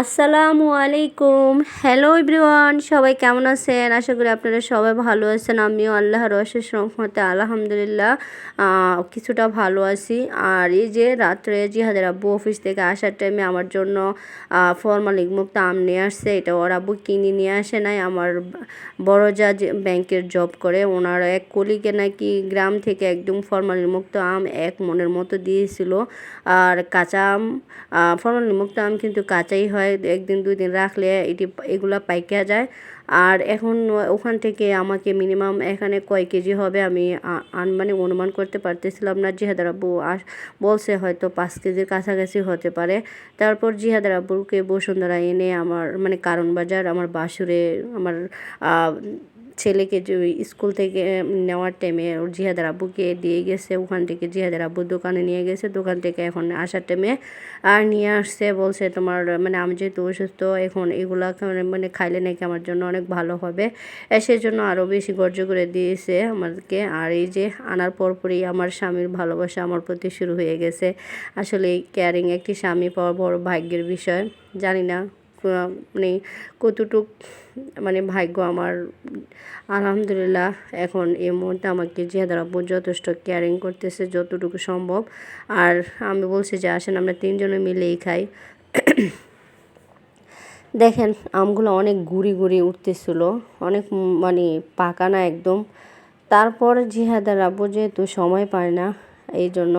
আসসালামু আলাইকুম। Hello everyone, সবাই কেমন আছেন? আশা করি আপনারা সবাই ভালো আছেন। আমিও আল্লাহর অশেষ রহমতে আলহামদুলিল্লাহ কিছুটা ভালো আছি। আর এই যে রাত্রে জিহাদের আব্বু অফিস থেকে আসার টাইমে আমার জন্য ফরমালিন মুক্ত আম নিয়ে আসছে। এটা ওর আব্বু কিনে নিয়ে আসে নাই। আমার বড় যা যে ব্যাংকের জব করে, ওনার এক কলিগে নাকি গ্রাম থেকে একদম ফরমালিন মুক্ত আম 1 মনের মতো দিয়েছিল। আর কাঁচা আম, ফরমালিন মুক্ত আম কিন্তু কাঁচাই হয়, 1 দিন 2 দিন রাখলে এগুলা পাইকা যায়। আর এখন ওখান থেকে আমাকে মিনিমাম এখানে কয় কেজি হবে আমি মানে অনুমান করতে পারতেছিলাম না। জিহাদের আব্বু বলছে হয়তো 5 কেজির কাছাকাছি হতে পারে। তারপর জিহাদের আব্বুকে বসুন্ধরা এনে আমার মানে কারণ বাজার আমার বাসুরে আমার ছেলেকে যে স্কুল থেকে নেওয়ার টাইমে ওর জিহাদের আব্বুকে দিয়ে গেছে। ওখান থেকে জিহাদের আব্বুর দোকানে নিয়ে গেছে, দোকান থেকে এখন আসার টাইমে আর নিয়ে আসছে। বলছে তোমার মানে আমি যেহেতু অসুস্থ এখন এগুলা মানে খাইলে নাকি আমার জন্য অনেক ভালো হবে, সেজন্য আরও বেশি গর্জ করে দিয়েছে আমাকে। আর এই যে আনার পরপরই আমার স্বামীর ভালোবাসা আমার প্রতি শুরু হয়ে গেছে। আসলে কেয়ারিং একটি স্বামী পাওয়া বড় ভাগ্যের বিষয়। জানি না মানে কতটুক মানে ভাগ্য আমার। আলহামদুলিল্লাহ এখন এই মুহূর্তে আমাকে জিহাদের আব্বু যথেষ্ট কেয়ারিং করতেছে যতটুকু সম্ভব। আর আমি বলছি যে আসেন আমরা 3 জনে মিলেই খাই। দেখেন আমগুলো অনেক গুড়ি গুড়ি উঠতেছিল, অনেক মানে পাকা না একদম। তারপর জিহাদের আব্বু যেহেতু সময় পায় না, এই জন্য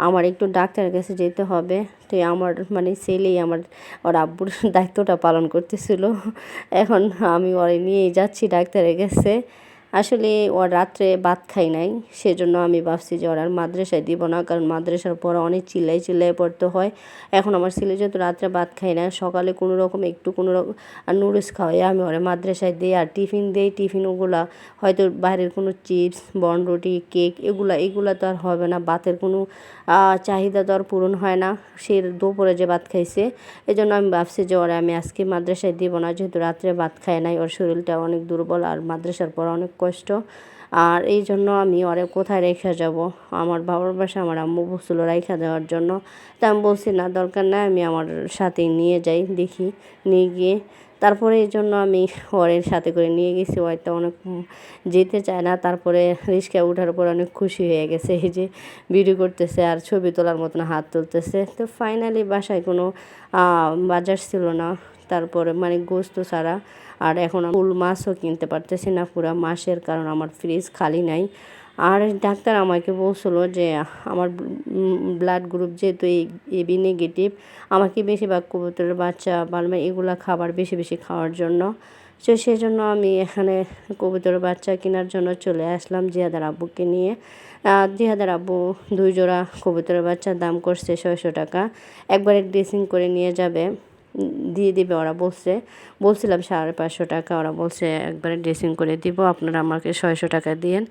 আমার একটু ডাক্তারের কাছে যেতে হবে। তো আমার মানে ছেলেই আমার ওর আব্বুর দায়িত্বটা পালন করতেছিল। এখন আমি ওরে নিয়েই যাচ্ছি ডাক্তারের কাছে। আসলে ওর রাত্রে ভাত খাই নাই, সেজন্য আমি ভাবছি যে ওর আর মাদ্রাসায় দিব না, কারণ মাদ্রাসার পর অনেক চিল্লাই পড়তে হয়। এখন আমার ছেলে যেহেতু রাত্রে ভাত খাই না, সকালে কোনো রকম একটু কোনো রকম নুডলস খাওয়াই আমি ওরে মাদ্রাসায় দিই। আর টিফিন দিই, টিফিনগুলা হয়তো বাইরের কোনো চিপস, বনরুটি, কেক এগুলা তো আর হবে না। ভাতের কোনো চাহিদা তো আর পূরণ হয় না সে দুপুরে যে ভাত খাইছে। এই জন্য আমি ভাবছি যে ওরা আমি আজকে মাদ্রাসায় দিব না, যেহেতু রাত্রে ভাত খায় নাই, ওর শরীরটা অনেক দুর্বল আর মাদ্রাসার পর অনেক কষ্ট। আর এই জন্য আমি ওরে কোথায় রেখে যাব? আমার বাবার বাসা আমার আম্মু বলছিল রাইখা দেওয়ার জন্য। তা আমি বলছি না দরকার নাই, আমি আমার সাথেই নিয়ে যাই, দেখি নিয়ে গিয়ে তারপরে এই জন্য আমি ওরের সাথে করে নিয়ে গেছি। হয়তো অনেক যেতে চায় না, তারপরে রিক্সায় ওঠার পর অনেক খুশি হয়ে গেছে, এই যে ভিডিও করতেছে আর ছবি তোলার মতন হাত তুলতেছে। তো ফাইনালি বাসায় কোনো বাজার ছিল না, তারপরে মানে গোস্ত ছাড়া। আর এখন ফুল মাছও কিনতে পারতেছি না পুরো মাসের, কারণ আমার ফ্রিজ খালি নাই। আর ডাক্তার আমাকে বলছিল যে আমার ব্লাড গ্রুপ যেহেতু এবি নেগেটিভ, আমাকে বেশিরভাগ কবুতরের বাচ্চা বালমা এগুলা খাবার বেশি খাওয়ার জন্য। তো সেই জন্য আমি এখানে কবুতরের বাচ্চা কেনার জন্য চলে আসলাম জিহাদের আব্বুকে নিয়ে। জিহাদের আব্বু 2 জোড়া কবুতরের বাচ্চার দাম করছে 600 টাকা। একবারে ড্রেসিং করে নিয়ে যাবে, দিয়ে দিবে ওরা বলছিলাম 550 টাকা, ওরা বলছে একবারে ড্রেসিং করে দিব, আপনারা আমাকে 600 টাকা দিয়েন।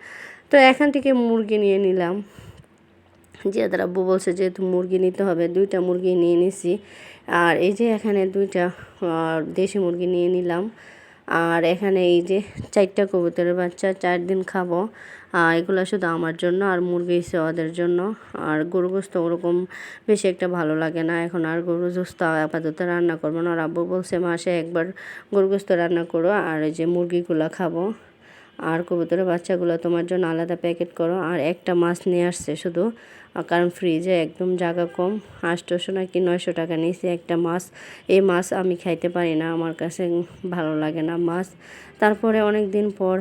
তো এখান থেকে মুরগি নিয়ে নিলাম। জিয়াদের আব্বু বলছে যেহেতু মুরগি নিতে হবে, 2টা মুরগি নিয়ে নিছি। আর এই যে এখানে 2টা দেশি মুরগি নিয়ে নিলাম। আর এখানে এই যে 4টা কবুতরের বাচ্চা, 4 দিন খাবো। এগুলো শুধু আমার জন্য, আর মুরগি হচ্ছে ওদের জন্য। আর গরু গোস্ত ওরকম বেশি একটা ভালো লাগে না, এখন আর গরু গোস্ত আপাতত রান্না করবো না। আর আব্বু বলছে মাসে একবার গরু গোস্ত রান্না করো, আর এই যে মুরগিগুলো খাবো। আর কবুতরের বাচ্চাগুলো তোমার জন্য আলাদা প্যাকেট করো। আর একটা মাছ নিয়ে আসছে শুধু, কারণ ফ্রিজে একদম জায়গা কম, 800 নাকি 900 টাকা নিয়েছে একটা মাছ। এই মাছ আমি খাইতে পারি না, আমার কাছে ভালো লাগে না মাছ। তারপরে অনেক দিন পর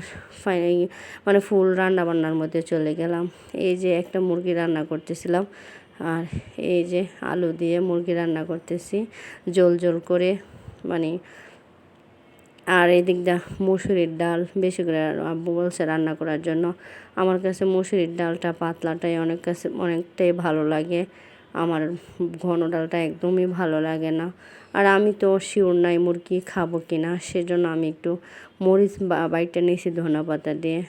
মানে ফুল রান্না বান্নার মধ্যে চলে গেলাম। এই যে একটা মুরগি রান্না করতেছিলাম, আর এই যে আলু দিয়ে মুরগি রান্না করতেছি জোল করে মানে। আর এই দিকটা মুসুরির ডাল বেশি করে আব্বু বলছে রান্না করার জন্য। আমার কাছে মুসুরির ডালটা পাতলাটাই অনেকটাই ভালো লাগে, আমার ঘন ডালটা একদমই ভালো লাগে না। আর আমি তো শিওর নাই মুরগি খাবো কি না, সেজন্য আমি একটু মরিচ বাইটটা নিয়েছি ধনেপাতা দিয়ে।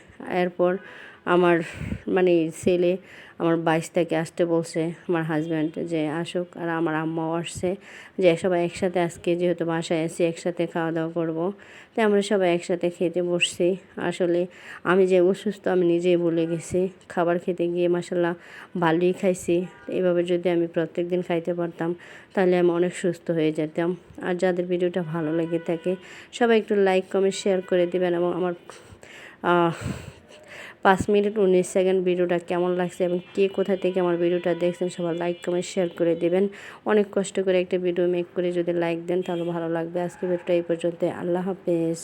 এরপর আমার মানে ছেলে আমার 22 তারিখে আসতে বলছে আমার হাজব্যান্ড যে আসুক, আর আমার আম্মাও আসছে যে সবাই একসাথে আজকে যেহেতু বাসায় আছি একসাথে খাওয়া দাওয়া করবো। তাই আমরা সবাই একসাথে খেতে বসছি। আসলে আমি যে অসুস্থ আমি নিজেই ভুলে গেছি। খাবার খেতে গিয়ে মাসাল্লাহ ভালোই খাইছি। এভাবে যদি আমি প্রত্যেক দিন খাইতে পারতাম তাহলে আমি অনেক সুস্থ হয়ে যেতাম। আর যাদের ভিডিওটা ভালো লেগে থাকে সবাই একটু লাইক কমেন্ট শেয়ার করে দিবেন, এবং আমার 5 মিনিট 19 সেকেন্ড ভিডিওটা কেমন লাগছে এবং কে কোথা থেকে আমার ভিডিওটা দেখছেন সবাই লাইক কমেন্ট শেয়ার করে দেবেন। অনেক কষ্ট করে একটা ভিডিও মেক করে যদি লাইক দেন তাহলে ভালো লাগবে। আজকে ভিডিওটা এই পর্যন্ত। আল্লাহ হাফেজ।